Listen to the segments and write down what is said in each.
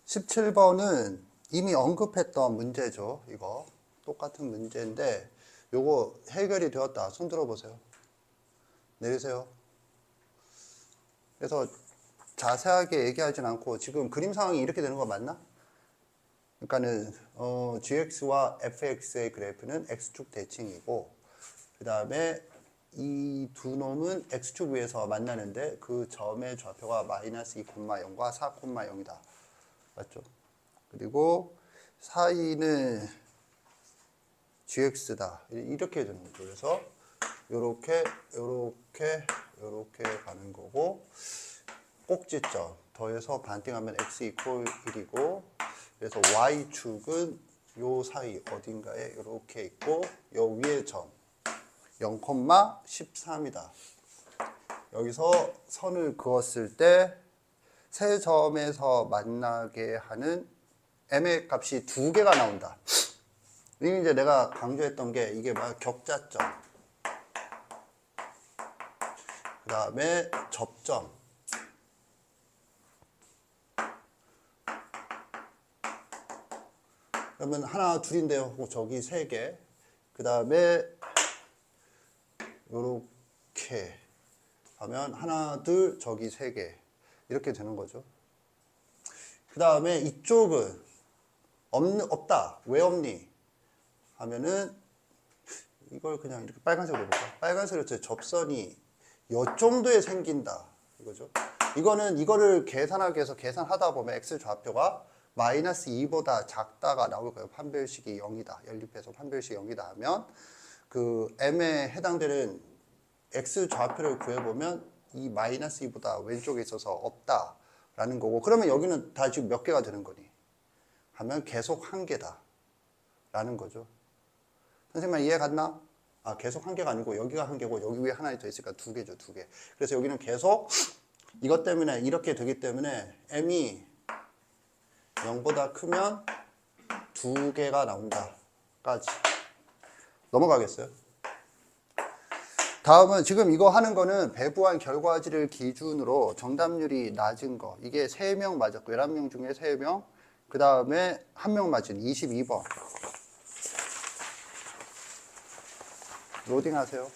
17번은 이미 언급했던 문제죠. 이거 똑같은 문제인데 요거 해결이 되었다. 손 들어보세요. 내리세요. 그래서 자세하게 얘기하진 않고 지금 그림 상황이 이렇게 되는 거 맞나? 그러니까는 gx와 fx의 그래프는 x축 대칭이고 그 다음에 이 두 놈은 x축 위에서 만나는데 그 점의 좌표가 마이너스 2,0과 4,0이다. 맞죠? 그리고 사이는 gx다. 이렇게 되는 거죠. 그래서 요렇게 가는 거고 꼭지점 더해서 반띵하면 x 이퀄 1이고 그래서 y축은 요 사이 어딘가에 이렇게 있고 요 위에 점 0,13이다. 여기서 선을 그었을 때 세 점에서 만나게 하는 m의 값이 두 개가 나온다. 이게 이제 내가 강조했던 게 이게 막 격자점, 그 다음에 접점, 그러면 하나 둘인데요. 저기 세 개. 그 다음에 요렇게 하면 하나 둘 저기 세 개. 이렇게 되는 거죠. 그 다음에 이쪽은 없다. 왜 없니? 하면은 이걸 그냥 이렇게 빨간색으로 볼까? 빨간색으로 접선이 요 정도에 생긴다. 이거죠. 이거를 계산하기 위해서 계산하다 보면 x 좌표가 마이너스 2보다 작다가 나올 거예요. 판별식이 0이다. 연립해서 판별식이 0이다 하면 그 m에 해당되는 x 좌표를 구해보면 이 마이너스 2보다 왼쪽에 있어서 없다라는 거고 그러면 여기는 다 지금 몇 개가 되는 거니? 하면 계속 한 개다 라는 거죠. 선생님 이해 갔나? 계속 한 개가 아니고 여기가 한 개고 여기 위에 하나 더 있으니까 두 개죠. 두 개. 그래서 여기는 계속 이것 때문에 이렇게 되기 때문에 m이 0보다 크면 두 개가 나온다 까지. 넘어가겠어요? 다음은 지금 이거 하는 거는 배부한 결과지를 기준으로 정답률이 낮은 거. 이게 3명 맞았고 11명 중에 3명. 그 다음에 1명 맞은 22번. 로딩 하세요.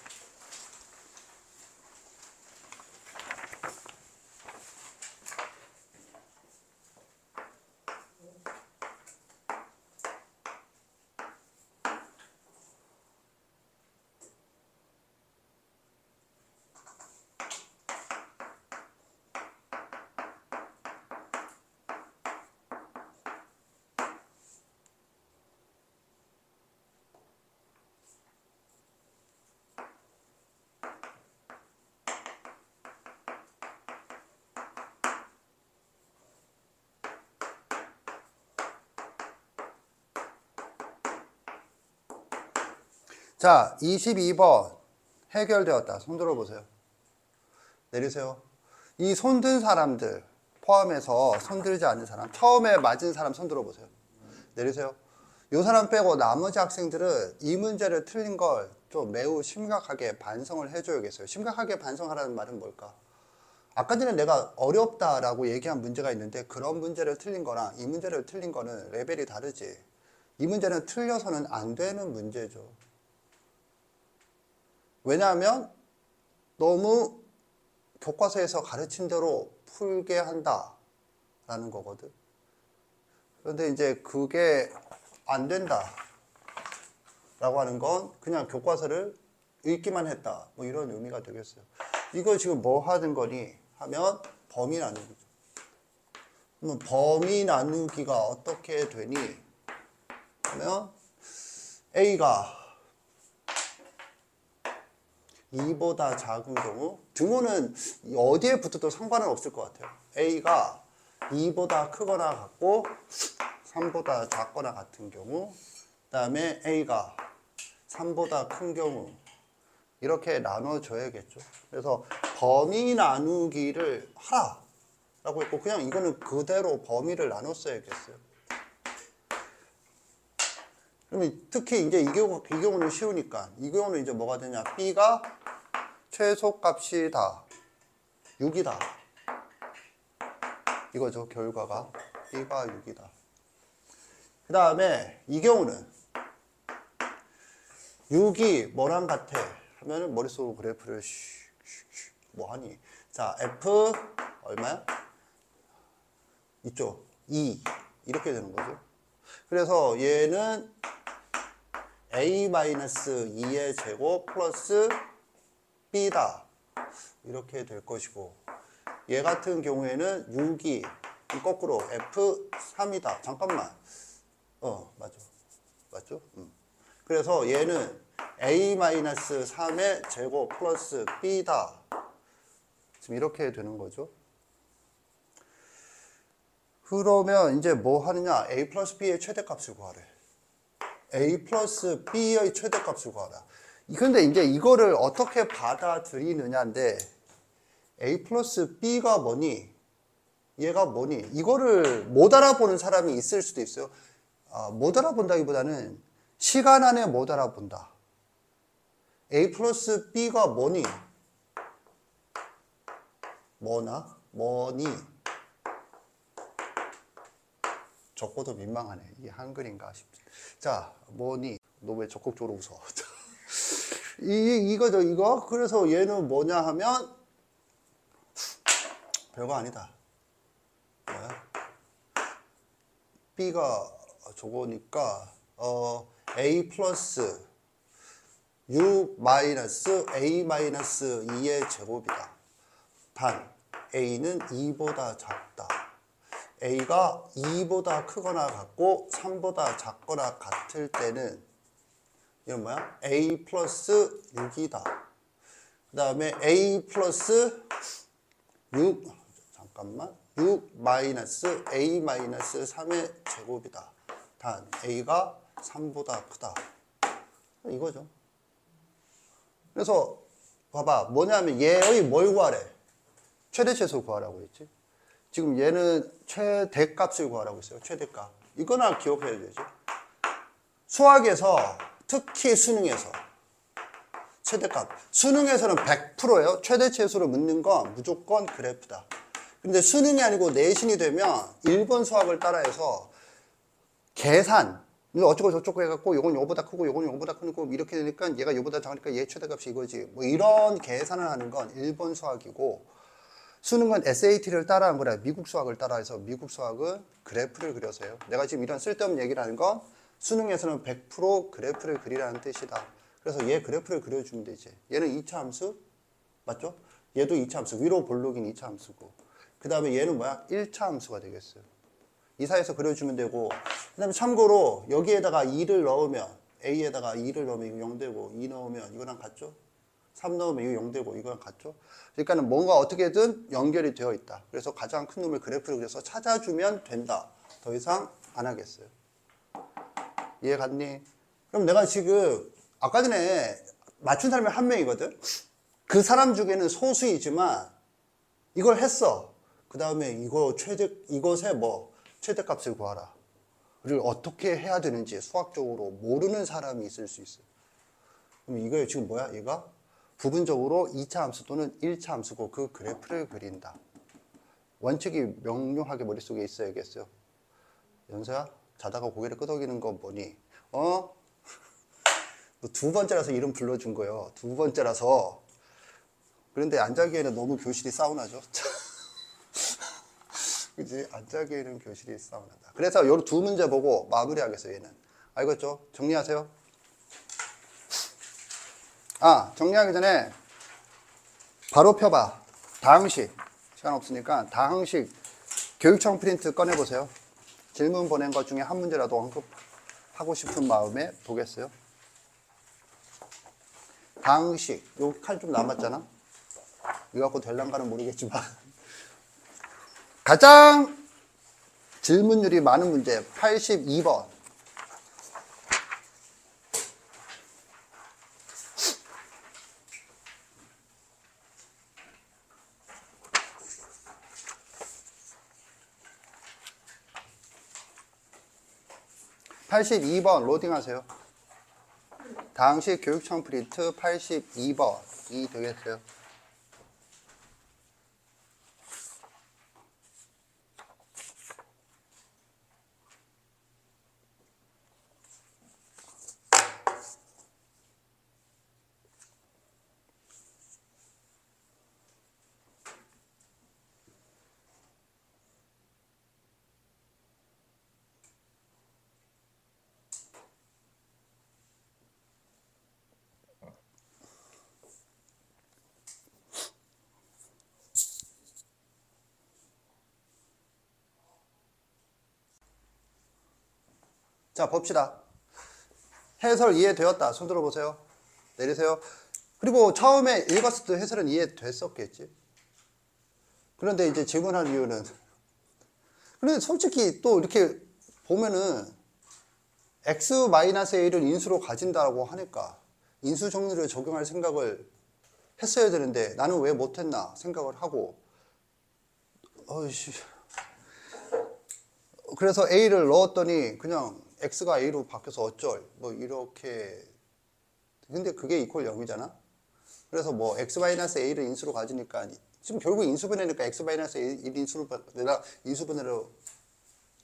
자, 22번 해결되었다. 손 들어보세요. 내리세요. 이 손든 사람들 포함해서 손들지 않은 사람, 처음에 맞은 사람 손 들어보세요. 내리세요. 이 사람 빼고 나머지 학생들은 이 문제를 틀린 걸 좀 매우 심각하게 반성을 해줘야겠어요. 심각하게 반성하라는 말은 뭘까? 아까 전에 내가 어렵다라고 얘기한 문제가 있는데 그런 문제를 틀린 거랑 이 문제를 틀린 거는 레벨이 다르지. 이 문제는 틀려서는 안 되는 문제죠. 왜냐하면 너무 교과서에서 가르친 대로 풀게 한다라는 거거든. 그런데 이제 그게 안 된다라고 하는 건 그냥 교과서를 읽기만 했다. 뭐 이런 의미가 되겠어요. 이거 지금 뭐 하는 거니? 하면 범위 나누기죠. 그러면 범위 나누기가 어떻게 되니? 하면 A가 2보다 작은 경우 등호는 어디에 붙어도 상관은 없을 것 같아요. A가 2보다 크거나 같고 3보다 작거나 같은 경우 그 다음에 A가 3보다 큰 경우 이렇게 나눠줘야겠죠. 그래서 범위 나누기를 하라라고 했고 그냥 이거는 그대로 범위를 나눴어야겠어요. 그러면 특히 이제 이 경우는 쉬우니까 이 경우는 이제 뭐가 되냐? B가 최소값이 다 6이다. 이거죠, 결과가. B가 6이다. 그 다음에 이 경우는 6이 뭐랑 같아? 하면은 머릿속으로 그래프를 뭐 하니? 자, F 얼마야? 이쪽 2 이렇게 되는 거죠. 그래서 얘는 A-2의 제곱 플러스 B다. 이렇게 될 것이고, 얘 같은 경우에는 6이 거꾸로 F3이다. 잠깐만. 맞죠. 맞죠? 그래서 얘는 A-3의 제곱 플러스 B다. 지금 이렇게 되는 거죠. 그러면 이제 뭐 하느냐? A 플러스 B의 최대값을 구하래. A 플러스 B의 최대값을 구하라. 근데 이제 이거를 어떻게 받아들이느냐인데, A 플러스 B가 뭐니? 얘가 뭐니? 이거를 못 알아보는 사람이 있을 수도 있어요. 못 알아본다기보다는 시간 안에 못 알아본다. A 플러스 B가 뭐니? 뭐니? 적고도 민망하네. 이게 한글인가 싶지. 자, 뭐니? 너 왜 적극적으로 웃어? 이거죠, 이거. 그래서 얘는 뭐냐 하면, 별거 아니다. 뭐야? B가 저거니까, A 플러스 6 마이너스 A 마이너스 2의 제곱이다. 단, A는 2보다 작다. A가 2보다 크거나 같고 3보다 작거나 같을 때는 이건 뭐야? A 플러스 6이다. 그 다음에 A 플러스 6 마이너스 A 마이너스 3의 제곱이다. 단 A가 3보다 크다. 이거죠. 그래서 봐봐. 뭐냐면 얘의 뭘 구하래? 최대최소 구하라고 했지. 지금 얘는 최대값을 구하라고 했어요. 최대값. 이거나 기억해야 되죠. 수학에서, 특히 수능에서 최대값. 수능에서는 100%예요. 최대최소를 묻는 건 무조건 그래프다. 근데 수능이 아니고 내신이 되면 1번 수학을 따라해서 계산, 어쩌고 저쩌고 해갖고 요건 요거보다 크고 요건 요거보다 크고 이렇게 되니까 얘가 요거보다 작으니까 얘 최대값이 이거지. 뭐 이런 계산을 하는 건 1번 수학이고, 수능은 SAT를 따라한 거라. 미국 수학을 따라해서 미국 수학은 그래프를 그려서 해요. 내가 지금 이런 쓸데없는 얘기를 하는 건 수능에서는 100% 그래프를 그리라는 뜻이다. 그래서 얘 그래프를 그려주면 되지. 얘는 2차 함수 맞죠? 얘도 2차 함수. 위로 볼록인 2차 함수고, 그 다음에 얘는 뭐야? 1차 함수가 되겠어요. 이 사이에서 그려주면 되고, 그 다음에 참고로 여기에다가 2를 넣으면, A에다가 2를 넣으면 이거 0 되고, 2 넣으면 이거랑 같죠? 3 넣으면 이거 0 되고 이거랑 같죠? 그러니까는 뭔가 어떻게든 연결이 되어 있다. 그래서 가장 큰 놈의 그래프를 그려서 찾아주면 된다. 더 이상 안 하겠어요. 이해 갔니? 그럼 내가 지금 아까 전에 맞춘 사람이 한 명이거든? 그 사람 중에는 소수이지만 이걸 했어. 그 다음에 이것의 최대값을 구하라. 를 어떻게 해야 되는지 수학적으로 모르는 사람이 있을 수 있어요. 그럼 이거 지금 뭐야? 얘가 부분적으로 2차 함수 또는 1차 함수고 그 그래프를 그린다. 원칙이 명료하게 머릿속에 있어야겠어요. 연서야, 자다가 고개를 끄덕이는 건 뭐니? 너 두 번째라서 이름 불러준 거예요. 두 번째라서. 그런데 안 자기에는 너무 교실이 사우나죠. 그치? 안 자기에는 교실이 사우나다. 그래서 요 두 문제 보고 마무리하겠어요, 얘는. 알겠죠? 정리하세요. 정리하기 전에 바로 펴봐. 다항식. 시간 없으니까 다항식 교육청 프린트 꺼내보세요. 질문 보낸 것 중에 한 문제라도 언급하고 싶은 마음에 보겠어요. 다항식. 요 칼 좀 남았잖아. 이거 갖고 될란가는 모르겠지만 가장 질문율이 많은 문제 82번. 로딩하세요. 다항식 교육청 프린트 82번이 되겠어요. 자, 봅시다. 해설 이해되었다. 손 들어보세요. 내리세요. 그리고 처음에 읽었을 때 해설은 이해됐었겠지. 그런데 이제 질문한 이유는, 그런데 솔직히 또 이렇게 보면은 x-a를 인수로 가진다고 하니까 인수 정리를 적용할 생각을 했어야 되는데 나는 왜 못했나 생각을 하고, 그래서 a를 넣었더니 그냥 x가 a로 바뀌어서 어쩔 뭐 이렇게. 근데 그게 이퀄 0이잖아. 그래서 뭐 x-a를 인수로 가지니까 지금 결국 인수분해니까 x-a 인수분해를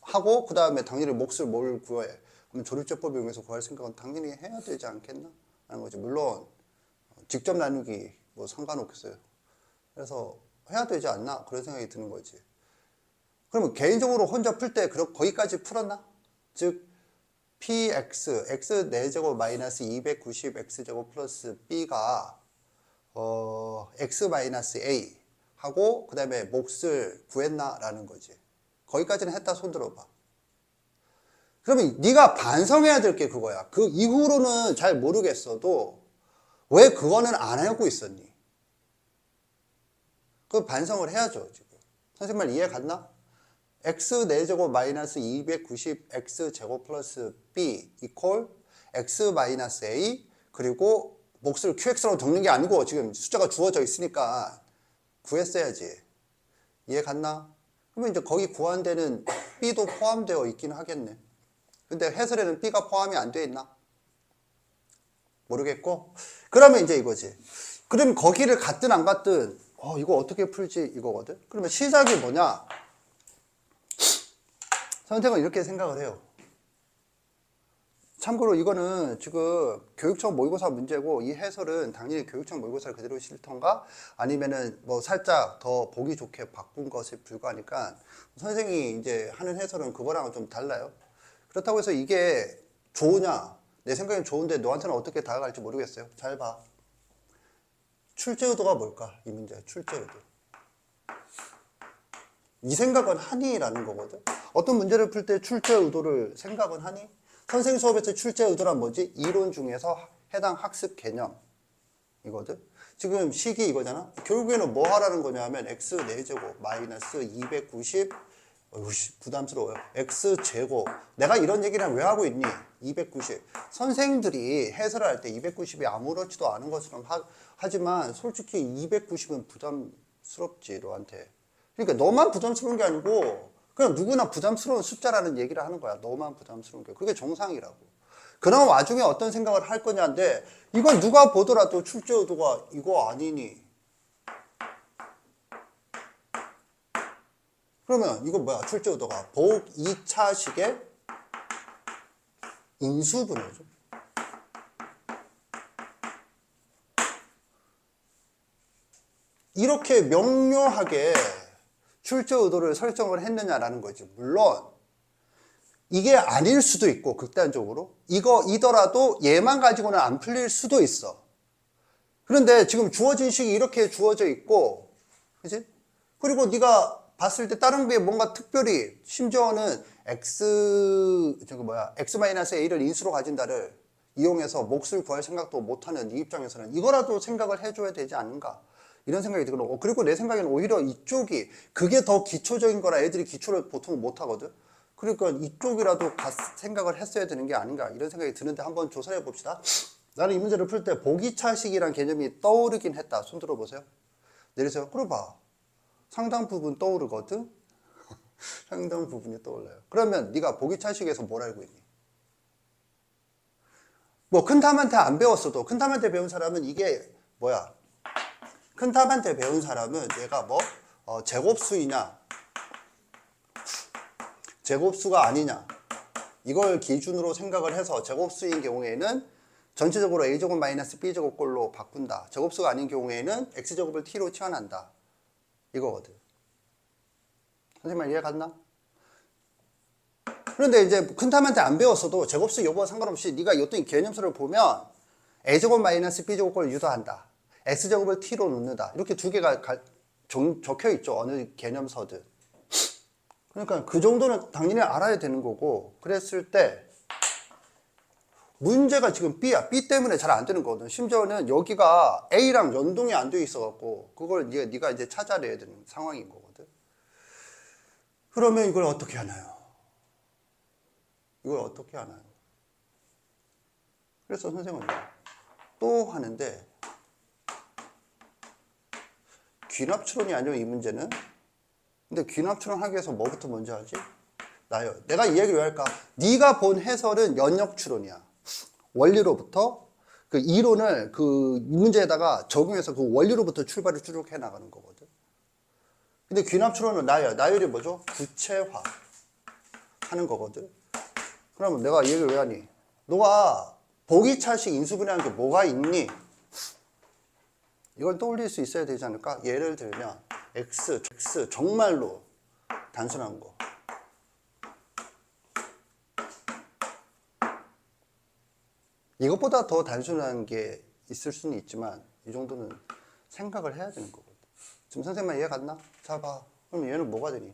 하고 그 다음에 당연히 몫을 뭘 구해. 그럼 조립제법을 이용해서 구할 생각은 당연히 해야 되지 않겠나? 하는 거지. 물론 직접 나누기 뭐 상관없겠어요. 그래서 해야 되지 않나? 그런 생각이 드는 거지. 그러면 개인적으로 혼자 풀 때 거기까지 풀었나? 즉 px, x 4제곱 마이너스 290x제곱 플러스 b가 x-a 하고 그 다음에 몫을 구했나? 라는 거지. 거기까지는 했다. 손 들어봐. 그러면 네가 반성해야 될 게 그거야. 그 이후로는 잘 모르겠어도 왜 그거는 안 알고 있었니? 그 반성을 해야죠. 지금 선생님 말 이해 갔나? x 4제곱 마이너스 290x제곱 플러스 b 이퀄 x-a 그리고 몫을 qx로 적는 게 아니고 지금 숫자가 주어져 있으니까 구했어야지. 이해 갔나? 그러면 이제 거기 구한 데는 b도 포함되어 있긴 하겠네. 근데 해설에는 b가 포함이 안 되어 있나? 모르겠고. 그러면 이제 이거지. 그럼 거기를 갔든 안 갔든 이거 어떻게 풀지 이거거든. 그러면 시작이 뭐냐? 선생은 이렇게 생각을 해요. 참고로 이거는 지금 교육청 모의고사 문제고 이 해설은 당연히 교육청 모의고사를 그대로 실던가 아니면은 뭐 살짝 더 보기 좋게 바꾼 것에 불과하니까 선생이 이제 하는 해설은 그거랑은 좀 달라요. 그렇다고 해서 이게 좋으냐? 내 생각엔 좋은데 너한테는 어떻게 다가갈지 모르겠어요. 잘 봐. 출제 의도가 뭘까? 이 문제 출제 의도. 이 생각은 하니? 라는 거거든. 어떤 문제를 풀 때 출제 의도를 생각은 하니? 선생 수업에서 출제 의도란 뭐지? 이론 중에서 해당 학습 개념 이거든. 지금 식이 이거잖아. 결국에는 뭐 하라는 거냐면 x 4제곱 마이너스 290 부담스러워요. x제곱. 내가 이런 얘기를 왜 하고 있니? 290. 선생님들이 해설을 할 때 290이 아무렇지도 않은 것처럼 하지만 솔직히 290은 부담스럽지 너한테. 그러니까 너만 부담스러운 게 아니고 그냥 누구나 부담스러운 숫자라는 얘기를 하는 거야. 너만 부담스러운 게. 그게 정상이라고. 그런 와중에 어떤 생각을 할 거냐인데 이걸 누가 보더라도 출제 의도가 이거 아니니? 그러면 이거 뭐야? 출제 의도가 복 2차식의 인수분해죠. 이렇게 명료하게 출제 의도를 설정을 했느냐라는 거지. 물론 이게 아닐 수도 있고 극단적으로 이거이더라도 얘만 가지고는 안 풀릴 수도 있어. 그런데 지금 주어진 식이 이렇게 주어져 있고, 그지? 그리고 네가 봤을 때 다른 게 뭔가 특별히 심지어는 x-a를 인수로 가진다를 이용해서 몫을 구할 생각도 못하는 이 입장에서는 이거라도 생각을 해줘야 되지 않는가 이런 생각이 들고, 그리고 내 생각에는 오히려 이쪽이 그게 더 기초적인 거라 애들이 기초를 보통 못하거든. 그러니까 이쪽이라도 생각을 했어야 되는 게 아닌가 이런 생각이 드는데 한번 조사해 봅시다. 나는 이 문제를 풀 때 보기차식이란 개념이 떠오르긴 했다. 손 들어보세요. 내리세요. 그래 봐. 상당 부분 떠오르거든. 상당 부분이 떠올라요. 그러면 네가 보기차식에서 뭘 알고 있니? 뭐 큰 탐한테 안 배웠어도 큰 탐한테 배운 사람은 이게 뭐야? 큰 탐한테 배운 사람은 얘가 뭐 제곱수이냐 제곱수가 아니냐 이걸 기준으로 생각을 해서 제곱수인 경우에는 전체적으로 a제곱 마이너스 b제곱 꼴로 바꾼다. 제곱수가 아닌 경우에는 x제곱을 t로 치환한다. 이거거든. 선생님 말 이해 갔나? 그런데 이제 큰 탐한테 안 배웠어도 제곱수 여부와 상관없이 네가 어떤 개념수를 보면 a제곱 마이너스 b제곱 꼴을 유도한다. x제곱을 t로 놓는다. 이렇게 두 개가 적혀 있죠. 어느 개념서든. 그러니까 그 정도는 당연히 알아야 되는 거고, 그랬을 때 문제가 지금 B야. B 때문에 잘 안 되는 거거든. 심지어는 여기가 A랑 연동이 안 돼 있어갖고 그걸 네가 이제 찾아내야 되는 상황인 거거든. 그러면 이걸 어떻게 하나요? 이걸 어떻게 하나요? 그래서 선생님은 또 하는데 귀납추론이 아니면 이 문제는. 근데 귀납추론 하기 위해서 뭐부터 먼저 하지? 나요. 내가 이 얘기를 왜 할까? 네가 본 해설은 연역추론이야. 원리로부터 그 이론을 그 문제에다가 적용해서 그 원리로부터 출발을 쭉 해 나가는 거거든. 근데 귀납추론은 나열. 나열이 뭐죠? 구체화 하는 거거든. 그러면 내가 이 얘기를 왜 하니? 너가 보기차식 인수분해한 게 뭐가 있니? 이걸 떠올릴 수 있어야 되지 않을까? 예를 들면 X 정말로 단순한 거. 이것보다 더 단순한 게 있을 수는 있지만 이 정도는 생각을 해야 되는 거거든. 지금 선생님만 이해 갔나? 자 봐. 그럼 얘는 뭐가 되니?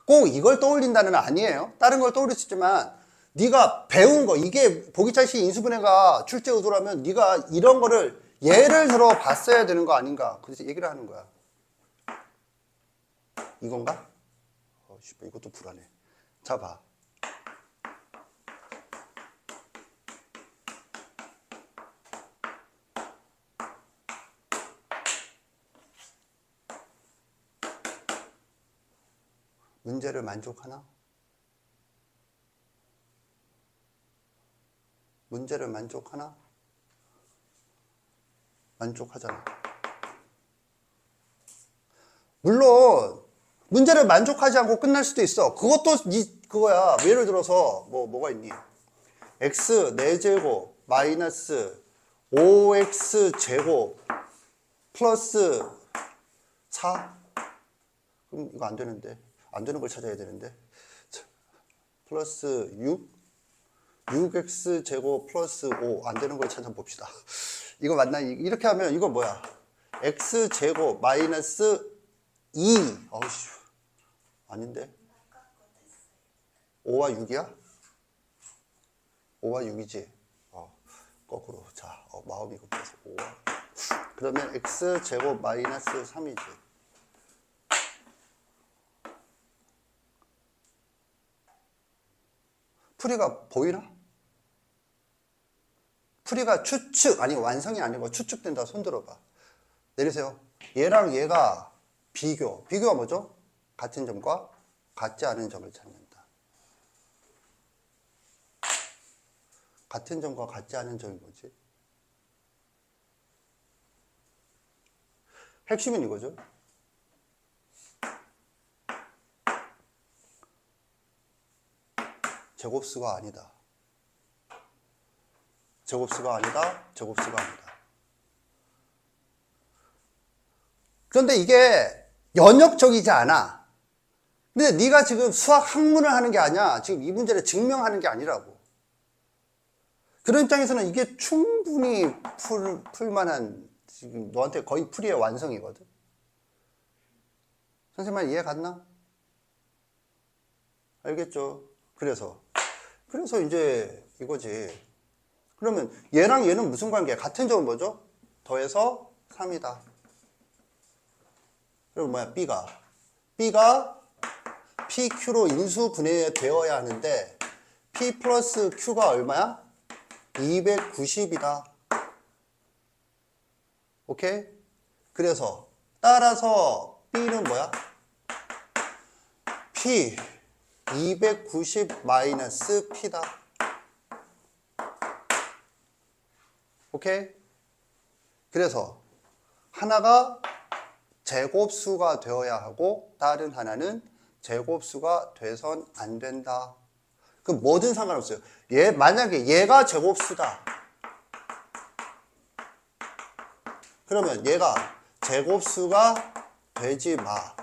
꼭 이걸 떠올린다는 아니에요. 다른 걸 떠올릴 수 있지만 네가 배운 거, 이게 보기차식 인수분해가 출제 의도라면 네가 이런 거를 예를 들어 봤어야 되는 거 아닌가. 그래서 얘기를 하는 거야. 이건가? 이것도 불안해. 자 봐. 문제를 만족하나? 문제를 만족하나? 만족하잖아. 물론 문제를 만족하지 않고 끝날 수도 있어. 그것도 그거야. 예를 들어서 뭐가 있니? x 4제곱 마이너스 5x 제곱 플러스 4? 그럼 이거 안 되는데. 안 되는 걸 찾아야 되는데. 플러스 6x 제곱 플러스 5. 안 되는 걸 찾아봅시다. 이거 맞나? 이렇게 하면 이거 뭐야? x 제곱 마이너스 2. 어우씨. 아닌데? 5와 6이야? 5와 6이지? 거꾸로. 자, 마음이 급해서 5와. 그러면 x 제곱 마이너스 3이지. 풀이가 보이나? 풀이가 추측, 아니 완성이 아니고 추측된다. 손 들어봐. 내리세요. 얘랑 얘가 비교가 뭐죠? 같은 점과 같지 않은 점을 찾는다. 같은 점과 같지 않은 점이 뭐지? 핵심은 이거죠. 제곱수가 아니다. 제곱수가 아니다. 제곱수가 아니다. 그런데 이게 연역적이지 않아. 근데 네가 지금 수학 학문을 하는 게 아니야. 지금 이 문제를 증명하는 게 아니라고. 그런 입장에서는 이게 충분히 풀만한, 지금 너한테 거의 풀이의 완성이거든. 선생님 이해 갔나? 알겠죠? 그래서 이제 이거지. 그러면 얘랑 얘는 무슨 관계야? 같은 점은 뭐죠? 더해서 3이다. 그리고 뭐야? B가 PQ로 인수분해되어야 하는데 P 플러스 Q가 얼마야? 290이다. 오케이? 그래서 따라서 B는 뭐야? P 290 마이너스 P다. 오케이? 그래서 하나가 제곱수가 되어야 하고 다른 하나는 제곱수가 돼선 안 된다. 그럼 뭐든 상관없어요. 만약에 얘가 제곱수다. 그러면 얘가 제곱수가 되지 마.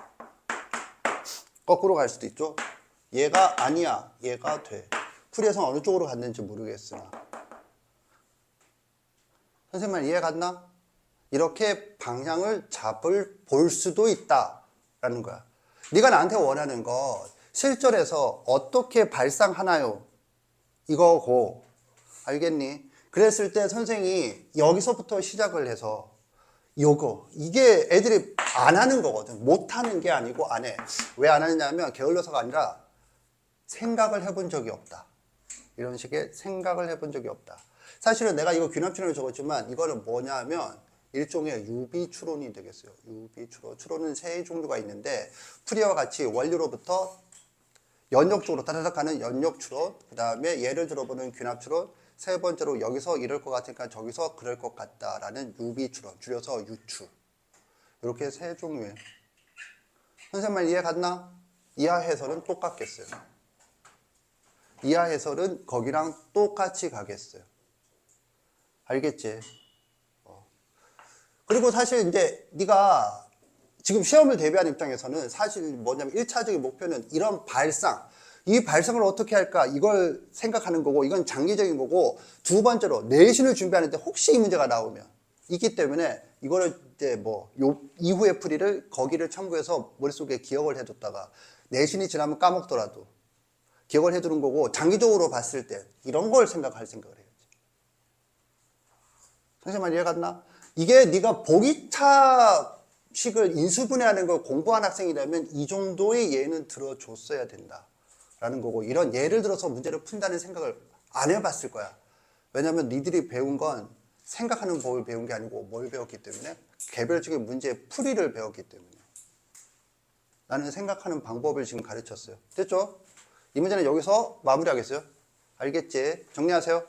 거꾸로 갈 수도 있죠. 얘가 아니야. 얘가 돼. 풀이에서 어느 쪽으로 갔는지 모르겠으나. 선생님 이해 갔나? 이렇게 방향을 볼 수도 있다라는 거야. 네가 나한테 원하는 거 실전에서 어떻게 발상하나요? 이거고, 알겠니? 그랬을 때 선생이 여기서부터 시작을 해서 이게 애들이 안 하는 거거든. 못 하는 게 아니고 안 해. 왜 안 하느냐면 게을러서가 아니라 생각을 해본 적이 없다. 이런 식의 생각을 해본 적이 없다. 사실은 내가 이거 귀납추론을 적었지만 이거는 뭐냐면 일종의 유비추론이 되겠어요. 유비추론. 추론은 세 종류가 있는데 풀이와 같이 원료로부터 연역적으로 따라닥 가는 연역추론, 그 다음에 예를 들어보는 귀납추론, 세 번째로 여기서 이럴 것 같으니까 저기서 그럴 것 같다라는 유비추론, 줄여서 유추. 이렇게 세 종류예요. 선생님 말 이해 갔나? 이하 해설은 똑같겠어요. 이하 해설은 거기랑 똑같이 가겠어요. 알겠지? 그리고 사실 이제 네가 지금 시험을 대비하는 입장에서는 사실 뭐냐면 1차적인 목표는 이런 발상, 이 발상을 어떻게 할까 이걸 생각하는 거고 이건 장기적인 거고 두 번째로 내신을 준비하는데 혹시 이 문제가 나오면 있기 때문에 이거를 이제 뭐 이후의 풀이를 거기를 참고해서 머릿속에 기억을 해뒀다가 내신이 지나면 까먹더라도 기억을 해두는 거고 장기적으로 봤을 때 이런 걸 생각할 생각을 해야지. 선생님 말 이해 갔나? 이게 네가 보기차식을 인수분해하는 걸 공부한 학생이라면 이 정도의 예는 들어줬어야 된다라는 거고 이런 예를 들어서 문제를 푼다는 생각을 안 해봤을 거야. 왜냐하면 니들이 배운 건 생각하는 법을 배운 게 아니고 뭘 배웠기 때문에 개별적인 문제의 풀이를 배웠기 때문에 나는 생각하는 방법을 지금 가르쳤어요. 됐죠? 이 문제는 여기서 마무리하겠어요. 알겠지? 정리하세요.